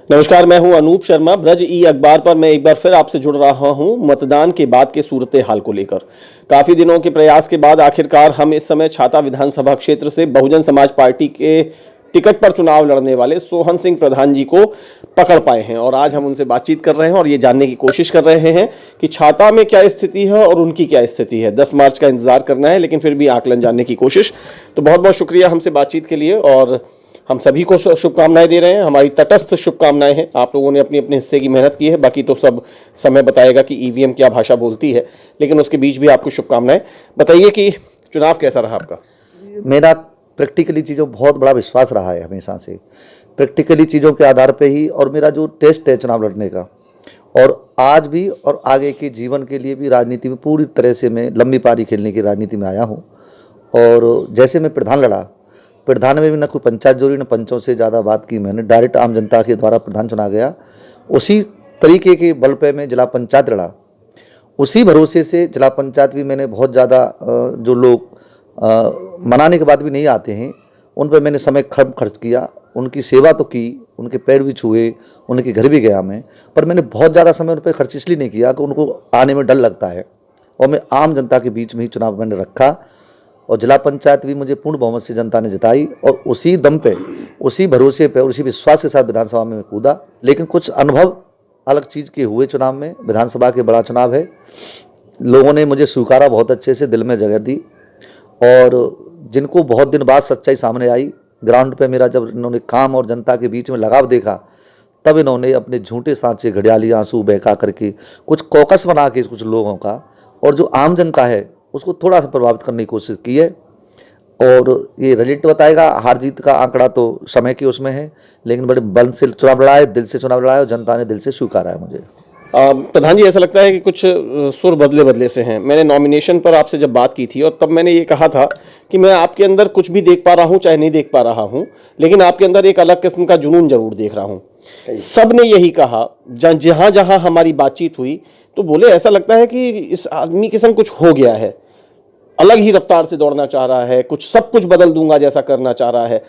नमस्कार, मैं हूं अनूप शर्मा। ब्रज ई अखबार पर मैं एक बार फिर आपसे जुड़ रहा हूं मतदान के बाद के सूरत हाल को लेकर। काफी दिनों के प्रयास के बाद आखिरकार हम इस समय छाता विधानसभा क्षेत्र से बहुजन समाज पार्टी के टिकट पर चुनाव लड़ने वाले सोहन सिंह प्रधान जी को पकड़ पाए हैं और आज हम उनसे बातचीत कर रहे हैं और ये जानने की कोशिश कर रहे हैं कि छाता में क्या स्थिति है और उनकी क्या स्थिति है। 10 मार्च का इंतजार करना है, लेकिन फिर भी आकलन जानने की कोशिश। तो बहुत बहुत शुक्रिया हमसे बातचीत के लिए और हम सभी को शुभकामनाएं दे रहे हैं। हमारी तटस्थ शुभकामनाएं हैं। आप लोगों ने अपने अपने हिस्से की मेहनत की है, बाकी तो सब समय बताएगा कि ईवीएम क्या भाषा बोलती है, लेकिन उसके बीच भी आपको शुभकामनाएं। बताइए कि चुनाव कैसा रहा आपका? मेरा प्रैक्टिकली चीज़ों बहुत बड़ा विश्वास रहा है हमेशा से, प्रैक्टिकली चीज़ों के आधार पे ही। और मेरा जो टेस्ट है चुनाव लड़ने का, और आज भी और आगे के जीवन के लिए भी राजनीति में पूरी तरह से मैं लंबी पारी खेलने की राजनीति में आया हूँ। और जैसे मैं प्रधान लड़ा, प्रधान में भी न कोई पंचायत जोड़ी न पंचों से ज़्यादा बात की मैंने, डायरेक्ट आम जनता के द्वारा प्रधान चुना गया। उसी तरीके के बल पे मैं जिला पंचायत लड़ा, उसी भरोसे से जिला पंचायत भी मैंने बहुत ज़्यादा जो लोग मनाने के बाद भी नहीं आते हैं उन पर मैंने समय खर्च किया, उनकी सेवा तो की, उनके पैर भी छुए, उनके घर भी गया मैं। पर मैंने बहुत ज़्यादा समय उन पर खर्च इसलिए नहीं किया कि उनको आने में डर लगता है, और मैं आम जनता के बीच में ही चुनाव मैंने रखा। और जिला पंचायत भी मुझे पूर्ण बहुमत से जनता ने जिताई, और उसी दम पे, उसी भरोसे पे, उसी विश्वास के साथ विधानसभा में कूदा। लेकिन कुछ अनुभव अलग चीज़ के हुए चुनाव में। विधानसभा के बड़ा चुनाव है, लोगों ने मुझे स्वीकारा, बहुत अच्छे से दिल में जगह दी। और जिनको बहुत दिन बाद सच्चाई सामने आई ग्राउंड पे, मेरा जब इन्होंने काम और जनता के बीच में लगाव देखा, तब इन्होंने अपने झूठे सांचे, घड़ियाली आंसू बहका करके कुछ कॉकस बना के कुछ लोगों का, और जो आम जनता है उसको थोड़ा सा प्रभावित करने की कोशिश की है। और ये रिजल्ट बताएगा, हार जीत का आंकड़ा तो समय के उसमें है, लेकिन बड़े बल से चुनाव लड़ा है, दिल से चुनाव लड़ा है, और जनता ने दिल से स्वीकारा है मुझे। प्रधान जी, ऐसा लगता है कि कुछ सुर बदले बदले से हैं। मैंने नॉमिनेशन पर आपसे जब बात की थी और तब मैंने ये कहा था कि मैं आपके अंदर कुछ भी देख पा रहा हूँ चाहे नहीं देख पा रहा हूँ, लेकिन आपके अंदर एक अलग किस्म का जुनून जरूर देख रहा हूँ। सब ने यही कहा, जहां जहां हमारी बातचीत हुई तो बोले ऐसा लगता है कि इस आदमी के संग कुछ हो गया है, अलग ही रफ्तार से दौड़ना चाह रहा है, कुछ सब कुछ बदल दूंगा जैसा करना चाह रहा है।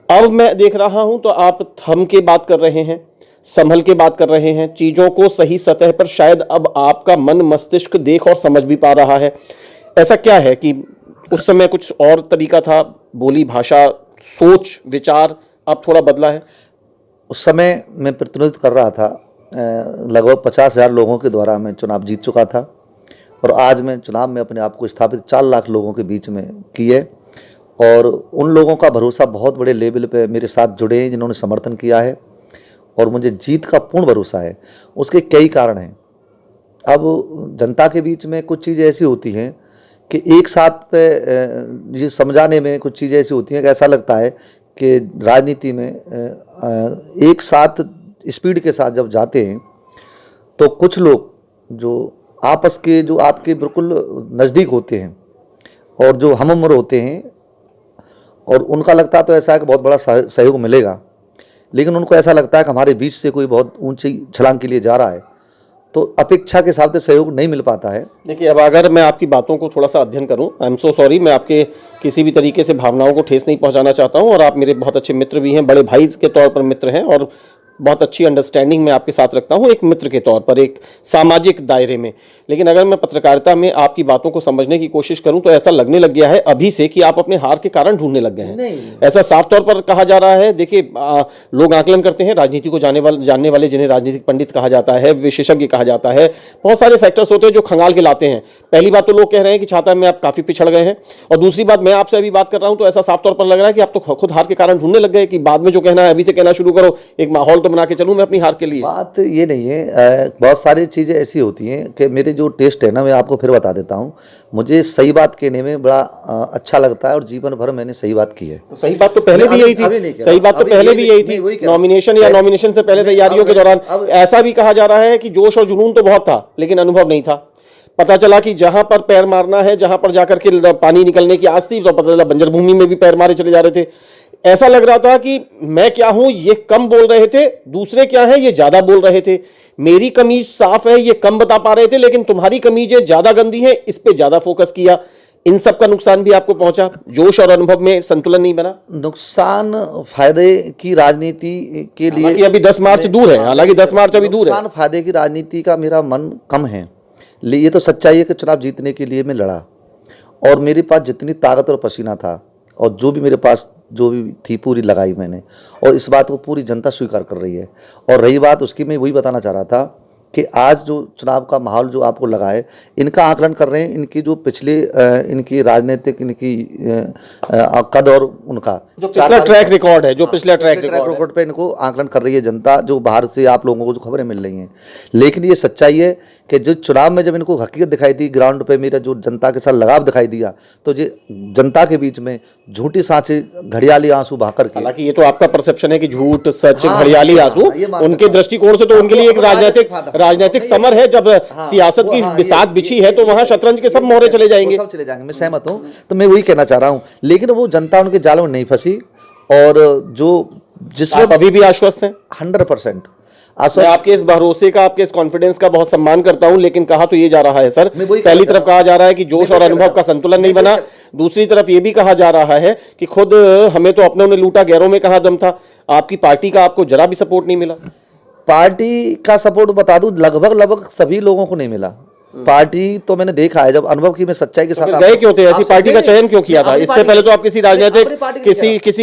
अब मैं देख रहा हूं तो आप थम के बात कर रहे हैं, संभल के बात कर रहे हैं, चीजों को सही सतह पर शायद अब आपका मन मस्तिष्क देख और समझ भी पा रहा है। ऐसा क्या है कि उस समय कुछ और तरीका था, बोली भाषा, सोच, विचार अब थोड़ा बदला है? उस समय मैं प्रतिनिधित्व कर रहा था, लगभग 50,000 लोगों के द्वारा मैं चुनाव जीत चुका था, और आज मैं चुनाव में अपने आप को स्थापित 4 लाख लोगों के बीच में किए। और उन लोगों का भरोसा बहुत बड़े लेवल पे मेरे साथ जुड़े हैं, जिन्होंने समर्थन किया है, और मुझे जीत का पूर्ण भरोसा है। उसके कई कारण हैं। अब जनता के बीच में कुछ चीज़ें ऐसी होती हैं कि एक साथ पे ये समझाने में कुछ चीज़ें ऐसी होती हैं कि ऐसा लगता है कि राजनीति में एक साथ स्पीड के साथ जब जाते हैं तो कुछ लोग जो आपस के, जो आपके बिल्कुल नज़दीक होते हैं और जो हम उम्र होते हैं, और उनका लगता तो ऐसा है कि बहुत बड़ा सहयोग मिलेगा, लेकिन उनको ऐसा लगता है कि हमारे बीच से कोई बहुत ऊंची छलांग के लिए जा रहा है, तो अपेक्षा के हिसाब से सहयोग नहीं मिल पाता है। देखिए, अब अगर मैं आपकी बातों को थोड़ा सा अध्ययन करूं, आई एम सो सॉरी, मैं आपके किसी भी तरीके से भावनाओं को ठेस नहीं पहुंचाना चाहता हूं, और आप मेरे बहुत अच्छे मित्र भी हैं, बड़े भाई के तौर पर मित्र हैं, और बहुत अच्छी अंडरस्टैंडिंग मैं आपके साथ रखता हूं, एक मित्र के तौर पर, एक सामाजिक दायरे में। लेकिन अगर मैं पत्रकारिता में आपकी बातों को समझने की कोशिश करूं तो ऐसा लगने लग गया है अभी से कि आप अपने हार के कारण ढूंढने लग गए हैं। ऐसा साफ तौर पर कहा जा रहा है। देखिए, लोग आकलन करते हैं, राजनीति को जानने वाले, जिन्हें राजनीतिक पंडित कहा जाता है, विशेषज्ञ कहा जाता है, बहुत सारे फैक्टर्स होते हैं जो खंगाल के लाते हैं। पहली बात तो लोग कह रहे हैं कि छाता में आप काफी पिछड़ गए हैं, और दूसरी बात, मैं आपसे अभी बात कर रहा हूं तो ऐसा साफ तौर पर लग रहा है कि आप तो खुद हार के कारण ढूंढने लग गए कि बाद में जो कहना है अभी से कहना शुरू करो, एक माहौल तो बना के चलूं मैं अपनी हार के लिए। बात ये नहीं है, बहुत सारी चीज़ें ऐसी होती हैं कि मेरे जो टेस्ट है ना, मैं आपको फिर बता देता हूँ, मुझे सही बात कहने में बड़ा अच्छा लगता है, और जीवन भर मैंने सही बात की है। तो सही बात तो पहले भी यही थी, सही बात तो पहले भी यही थी, नॉमिनेशन या नॉमिनेशन से पहले तैयारियों के दौरान ऐसा भी कहा जा रहा है कि जोश और जुनून तो बहुत था लेकिन अनुभव नहीं था। पता चला कि जहां पर पैर मारना है, जहां पर जाकर के पानी निकलने की आस थी, तो पता चला बंजर भूमि में भी पैर मारे चले जा रहे थे। ऐसा लग रहा था कि मैं क्या हूं ये कम बोल रहे थे, दूसरे क्या है ये ज्यादा बोल रहे थे, मेरी कमीज साफ है ये कम बता पा रहे थे, लेकिन तुम्हारी कमीजें ज्यादा गंदी है इस पे ज्यादा फोकस किया। इन सब का नुकसान भी आपको पहुंचा, जोश और अनुभव में संतुलन नहीं बना। नुकसान फायदे की राजनीति के लिए, हालांकि अभी 10 मार्च दूर है, हालांकि 10 मार्च अभी दूर है। नुकसान फायदे की राजनीति का मेरा मन कम है। ये तो सच्चाई है कि चुनाव जीतने के लिए मैं लड़ा और मेरे पास जितनी ताकत और पसीना था और जो भी मेरे पास जो भी थी पूरी लगाई मैंने, और इस बात को पूरी जनता स्वीकार कर रही है। और रही बात उसकी, मैं वही बताना चाह रहा था कि आज जो चुनाव का माहौल जो आपको लगा है, इनका आकलन कर रहे हैं, इनकी जो पिछले इनकी राजनीतिक इनकी कद और उनका जो पिछला ट्रैक रिकॉर्ड है, जो पिछला ट्रैक रिकॉर्ड पे इनको आकलन कर रही है जनता, जो बाहर से आप लोगों को जो खबरें मिल रही हैं। लेकिन ये सच्चाई है कि जो चुनाव में जब इनको हकीकत दिखाई दी, ग्राउंड पे मेरा जो जनता के साथ लगाव दिखाई दिया, तो ये जनता के बीच में झूठी सांचे घड़ियाली आंसू बहाकर के, हालांकि ये तो आपका परसेप्शन है कि झूठ सच घड़ियाली आंसू, उनके दृष्टिकोण से तो उनके लिए एक राजनीतिक समर है। जब सियासत की बिसात बिछी है तो वहां शतरंज के सब मोहरे चले जाएंगे, सब चले जाएंगे, मैं सहमत हूं। तो मैं वही कहना चाह रहा हूं, लेकिन वो जनता उनके जाल में नहीं फंसी और जो जिसमें अभी भी आश्वस्त हैं 100%। मैं आपके इस भरोसे का, आपके इस कॉन्फिडेंस का बहुत सम्मान करता हूं, लेकिन कहा तो ये जा रहा है सर, पहली तरफ कहा जा रहा है कि जोश और अनुभव का संतुलन नहीं बना, दूसरी तरफ ये भी कहा जा रहा है कि खुद हमें तो अपनों ने लूटा, गैरों में कहां दम था। आपकी पार्टी का आपको जरा भी सपोर्ट नहीं मिला। पार्टी का सपोर्ट बता दूं, लगभग सभी लोगों को नहीं मिला। पार्टी तो मैंने देखा है, जब अनुभव की मैं सच्चाई के साथ गए क्यों थे, ऐसी पार्टी का चयन क्यों किया था? इससे पहले तो आप किसी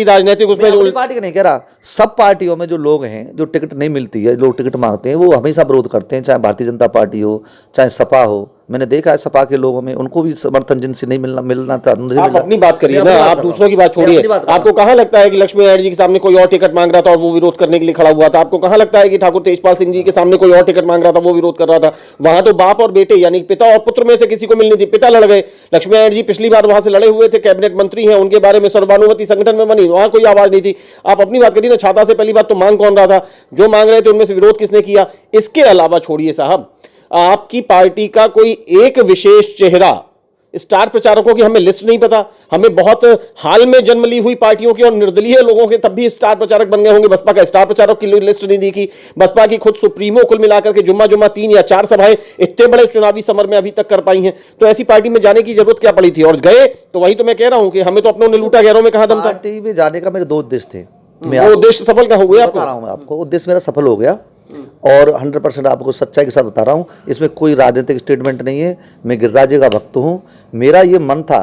राजनीतिक उसमें पार्टी का नहीं कह रहा, सब पार्टियों में जो लोग हैं, जो टिकट नहीं मिलती है, लोग टिकट मांगते हैं, वो हमेशा विरोध करते हैं, चाहे भारतीय जनता पार्टी हो, चाहे सपा हो। मैंने देखा है सपा के लोगों में, उनको भी समर्थन जिनसे नहीं मिलना था। आप अपनी बात करिए ना, आप दूसरों की बात छोड़िए। आपको कहां लगता है कि लक्ष्मी नारायण जी के सामने कोई और टिकट मांग रहा था और वो विरोध करने के लिए खड़ा हुआ था? आपको कहां लगता है कि ठाकुर तेजपाल सिंह जी के सामने कोई और टिकट मांग रहा था, वो विरोध कर रहा था? वहां तो बाप और बेटे यानी पिता और पुत्र में से किसी को मिलनी थी, पिता लड़ गए। लक्ष्मी नारायण जी पिछली बार वहां से लड़े हुए थे, कैबिनेट मंत्री हैं, उनके बारे में सर्वानुमति संगठन में बनी, वहां कोई आवाज नहीं थी। आप अपनी बात करिए ना, छाता से पहली बात तो मांग कौन रहा था? जो मांग रहे थे उनमें से विरोध किसने किया? इसके अलावा छोड़िए साहब, आपकी पार्टी का कोई एक विशेष चेहरा, स्टार प्रचारकों की हमें लिस्ट नहीं पता। हमें बहुत हाल में जन्म ली हुई पार्टियों की और निर्दलीय लोगों के तब भी स्टार प्रचारक बन गए होंगे, बसपा का स्टार प्रचारक की लिस्ट नहीं दिखी। बसपा की खुद सुप्रीमो कुल मिलाकर के जुम्मा 3 या 4 सभाएं इतने बड़े चुनावी समर में अभी तक कर पाई हैं। तो ऐसी पार्टी में जाने की जरूरत क्या पड़ी थी? और गए तो वही तो मैं कह रहा हूं कि हमें तो अपनों ने लूटा, गैरों में कहां दम था। पार्टी में जाने का मेरे 2 उद्देश्य थे। वो उद्देश्य सफल कहां हुए? बता रहा हूं मैं आपको, उद्देश्य मेरा सफल हो गया और 100% आपको सच्चाई के साथ बता रहा हूं। इसमें कोई राजनीतिक स्टेटमेंट नहीं है। मैं गिरिराज जी का भक्त हूं। मेरा ये मन था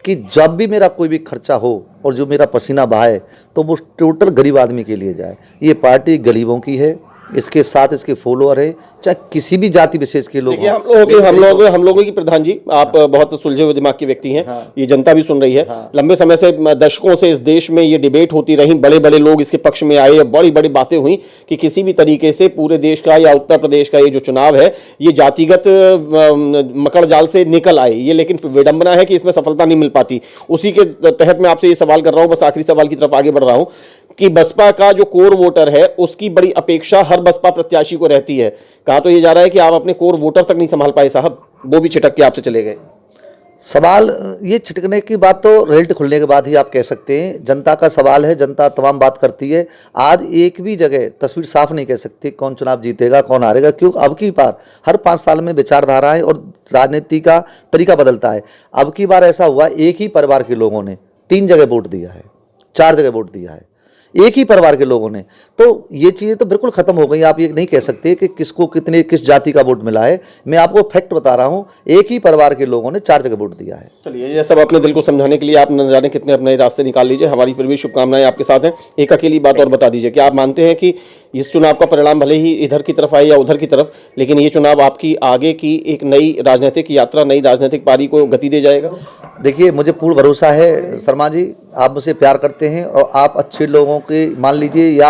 कि जब भी मेरा कोई भी खर्चा हो और जो मेरा पसीना बहाए तो वो टोटल गरीब आदमी के लिए जाए। ये पार्टी गरीबों की है, इसके साथ इसके फॉलोअर है, चाहे किसी भी जाति विशेष के लोग। हम लोगों की प्रधान जी, आप बहुत सुलझे हुए दिमाग की व्यक्ति हैं। ये जनता भी सुन रही है। लंबे समय से, दशकों से इस देश में ये डिबेट होती रही, बड़े बड़े लोग इसके पक्ष में आए, बड़ी बड़ी बातें हुई कि किसी भी तरीके से पूरे देश का या उत्तर प्रदेश का ये जो चुनाव है ये जातिगत मकड़ जाल से निकल आए। ये लेकिन विडंबना है कि इसमें सफलता नहीं मिल पाती। उसी के तहत मैं आपसे ये सवाल कर रहा हूं, बस आखिरी सवाल की तरफ आगे बढ़ रहा हूं कि बसपा का जो कोर वोटर है उसकी बड़ी अपेक्षा हर बसपा प्रत्याशी को रहती है। कहा तो ये जा रहा है कि आप अपने कोर वोटर तक नहीं संभाल पाए साहब, वो भी छिटक के आपसे चले गए। सवाल ये छिटकने की बात तो रिजल्ट खुलने के बाद ही आप कह सकते हैं। जनता का सवाल है, जनता तमाम बात करती है। आज एक भी जगह तस्वीर साफ नहीं कह सकती कौन चुनाव जीतेगा, कौन हारेगा, क्यों? अब की बार हर 5 साल में विचारधाराएं और राजनीति का तरीका बदलता है। अब की बार ऐसा हुआ, एक ही परिवार के लोगों ने 3 जगह वोट दिया है, 4 जगह वोट दिया है, एक ही परिवार के लोगों ने। तो ये चीज़ें तो बिल्कुल खत्म हो गई। आप ये नहीं कह सकते कि किसको कितने किस जाति का वोट मिला है। मैं आपको फैक्ट बता रहा हूं, एक ही परिवार के लोगों ने 4 जगह वोट दिया है। चलिए, ये सब अपने दिल को समझाने के लिए आप न जाने कितने अपने रास्ते निकाल लीजिए, हमारी फिर भी शुभकामनाएं आपके साथ हैं। एक अकेली बात और बता दीजिए कि आप मानते हैं कि इस चुनाव का परिणाम भले ही इधर की तरफ आए या उधर की तरफ, लेकिन ये चुनाव आपकी आगे की एक नई राजनीतिक यात्रा, नई राजनीतिक पारी को गति दे जाएगा? देखिए, मुझे पूर्ण भरोसा है शर्मा जी, आप मुझसे प्यार करते हैं और आप अच्छे लोगों के मान लीजिए या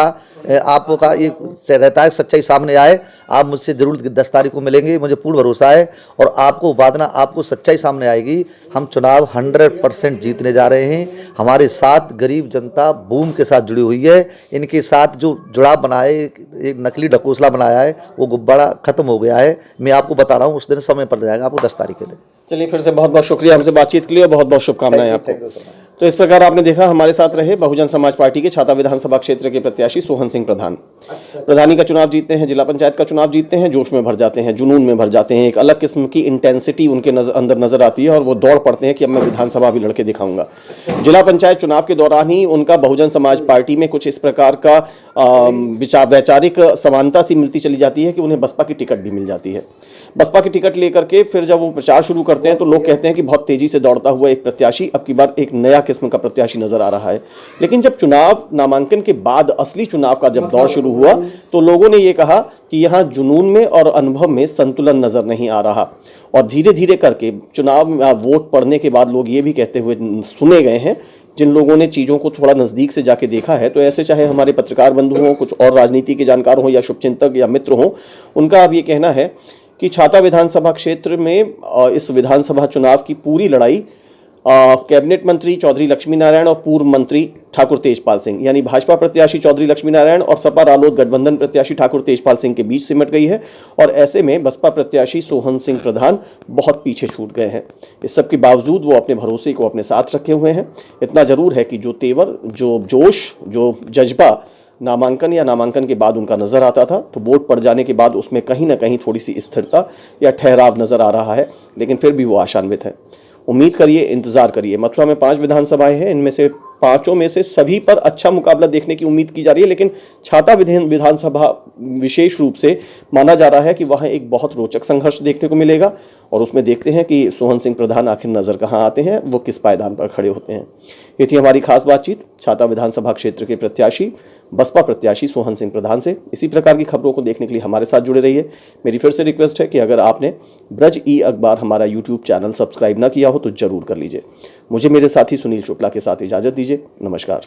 आपका ये रहता है सच्चाई सामने आए, आप मुझसे जरूर 10 तारीख को मिलेंगे, मुझे पूर्ण भरोसा है। और आपको वादना, आपको सच्चाई सामने आएगी। हम चुनाव 100% जीतने जा रहे हैं। हमारे साथ गरीब जनता बूम के साथ जुड़ी हुई है। इनके साथ जो जुड़ाव बना है, एक नकली ढकोसला बनाया है, वो गुब्बारा खत्म हो गया है। मैं आपको बता रहा हूँ, उस दिन समय पर जाएगा, आपको 10 तारीख के दिन। चलिए, फिर से बहुत बहुत शुक्रिया हमसे बातचीत के लिए, बहुत बहुत शुभकामनाएं आपको। तो इस प्रकार आपने देखा हमारे साथ रहे बहुजन समाज पार्टी के छाता विधानसभा क्षेत्र के प्रत्याशी सोहन सिंह प्रधान। प्रधानी का चुनाव जीतते हैं, जिला पंचायत का चुनाव जीतते हैं, जोश में भर जाते हैं, जुनून में भर जाते हैं, एक अलग किस्म की इंटेंसिटी उनके अंदर नजर आती है और वो दौड़ पड़ते हैं कि अब मैं विधानसभा भी लड़के दिखाऊंगा। जिला पंचायत चुनाव के दौरान ही उनका बहुजन समाज पार्टी में कुछ इस प्रकार का वैचारिक समानता सी मिलती चली जाती है कि उन्हें बसपा की टिकट भी मिल जाती है। बसपा की टिकट लेकर के फिर जब वो प्रचार शुरू करते हैं तो लोग कहते हैं कि बहुत तेजी से दौड़ता हुआ एक प्रत्याशी, अब की बार एक नया किस्म का प्रत्याशी नजर आ रहा है। लेकिन जब चुनाव नामांकन के बाद असली चुनाव का जब दौर शुरू हुआ तो लोगों ने ये कहा कि यहाँ जुनून में और अनुभव में संतुलन नजर नहीं आ रहा, और धीरे धीरे करके चुनाव वोट पड़ने के बाद लोग ये भी कहते हुए सुने गए हैं, जिन लोगों ने चीज़ों को थोड़ा नज़दीक से जाके देखा है, तो ऐसे चाहे हमारे पत्रकार बंधु हों, कुछ और राजनीति के जानकार हों या शुभचिंतक या मित्र हों, उनका अब ये कहना है कि छाता विधानसभा क्षेत्र में इस विधानसभा चुनाव की पूरी लड़ाई कैबिनेट मंत्री चौधरी लक्ष्मी नारायण और पूर्व मंत्री ठाकुर तेजपाल सिंह यानी भाजपा प्रत्याशी चौधरी लक्ष्मी नारायण और सपा रालोद गठबंधन प्रत्याशी ठाकुर तेजपाल सिंह के बीच सिमट गई है, और ऐसे में बसपा प्रत्याशी सोहन सिंह प्रधान बहुत पीछे छूट गए हैं। इस सब के बावजूद वो अपने भरोसे को अपने साथ रखे हुए हैं। इतना जरूर है कि जो तेवर, जो जोश, जो जज्बा नामांकन या नामांकन के बाद उनका नजर आता था, तो वोट पड़ जाने के बाद उसमें कहीं ना कहीं थोड़ी सी स्थिरता या ठहराव नजर आ रहा है, लेकिन फिर भी वो आशान्वित है। उम्मीद करिए, इंतजार करिए। मथुरा में 5 विधानसभाएं हैं, इनमें से 5 में से सभी पर अच्छा मुकाबला देखने की उम्मीद की जा रही है, लेकिन छाता विधानसभा विशेष रूप से माना जा रहा है कि वहाँ एक बहुत रोचक संघर्ष देखने को मिलेगा, और उसमें देखते हैं कि सोहन सिंह प्रधान आखिर नजर कहाँ आते हैं, वो किस पायदान पर खड़े होते हैं। ये थी हमारी खास बातचीत छाता विधानसभा क्षेत्र के प्रत्याशी, बसपा प्रत्याशी सोहन सिंह प्रधान से। इसी प्रकार की खबरों को देखने के लिए हमारे साथ जुड़े रहिए। मेरी फिर से रिक्वेस्ट है कि अगर आपने ब्रज ई अखबार हमारा यूट्यूब चैनल सब्सक्राइब ना किया हो तो जरूर कर लीजिए। मुझे मेरे साथी सुनील चोपड़ा के साथ इजाजत दीजिए। नमस्कार।